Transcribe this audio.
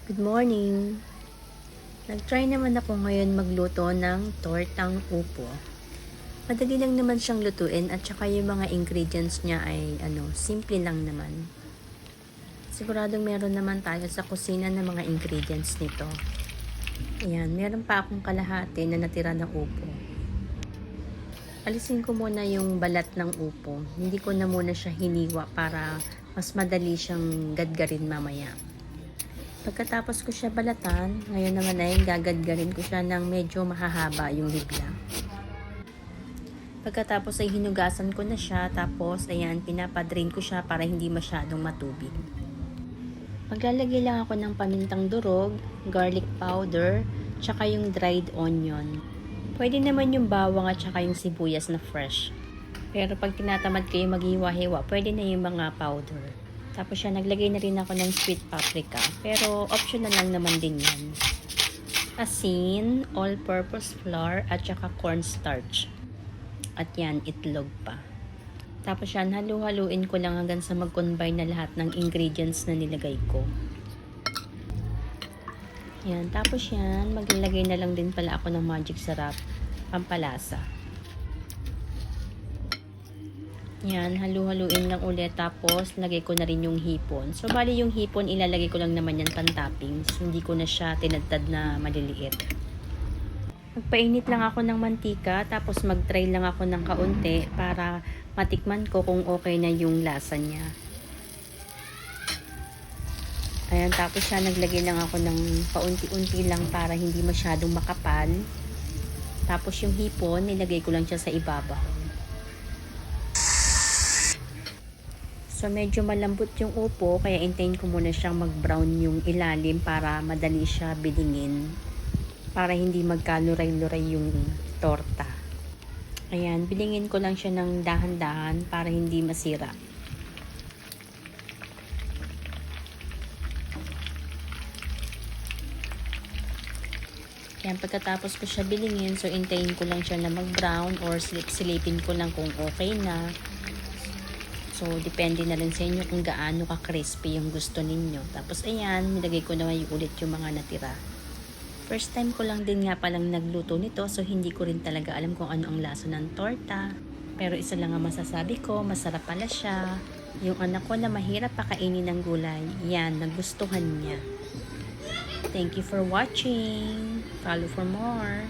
Good morning! Nag-try naman ako ngayon magluto ng tortang upo. Madali lang naman siyang lutuin at saka yung mga ingredients niya ay simple lang naman. Siguradong meron naman tayo sa kusina ng mga ingredients nito. Ayan, meron pa akong kalahati na natira ng upo. Alisin ko muna yung balat ng upo. Hindi ko na muna siya hiniwa para mas madali siyang gadgarin mamaya. Pagkatapos ko siya balatan, ngayon naman ay gagadgarin ko siya ng medyo mahahaba yung hibla. Pagkatapos ay hinugasan ko na siya, tapos ayan, pinapadrain ko siya para hindi masyadong matubig. Maglalagay lang ako ng pamintang durog, garlic powder, tsaka yung dried onion. Pwede naman yung bawang at tsaka yung sibuyas na fresh. Pero pag tinatamad kayo maghiwa-hiwa, pwede na yung mga powder. Tapos siya, naglagay na rin ako ng sweet paprika. Pero optional lang naman din yan. Asin, all-purpose flour, at saka cornstarch. At yan, itlog pa. Tapos yan, halu-haluin ko lang hanggang sa mag-combine na lahat ng ingredients na nilagay ko. Yan, tapos yan, maglalagay na lang din pala ako ng magic sarap, pampalasa. Yan, halu-haluin lang ulit, tapos lagay ko na rin yung hipon. So, bali yung hipon, ilalagay ko lang naman yan pan-toppings. Hindi ko na siya tinadtad na maliliit. Magpainit lang ako ng mantika, tapos mag-try lang ako ng kaunti para matikman ko kung okay na yung lasa niya. Ayan, tapos siya, naglagay lang ako ng paunti-unti lang para hindi masyadong makapal. Tapos yung hipon, nilagay ko lang siya sa ibabaw. So, medyo malambot yung upo, kaya hintayin ko muna siyang mag-brown yung ilalim para madali siya bilingin. Para hindi magkaluray-luray yung torta. Ayan, bilingin ko lang siya ng dahan-dahan para hindi masira. Ayan, pagkatapos ko siya bilingin, so hintayin ko lang siya na mag-brown or silipin ko lang kung okay na. So, depende na rin sa inyo kung gaano ka-crispy yung gusto ninyo. Tapos, ayan, nilagay ko naman ulit yung mga natira. First time ko lang din nga palang nagluto nito, so hindi ko rin talaga alam kung ano ang lasa ng torta. Pero isa lang ang masasabi ko, masarap pala siya. Yung anak ko na mahirap pakainin ng gulay, yan, nagustuhan niya. Thank you for watching. Follow for more.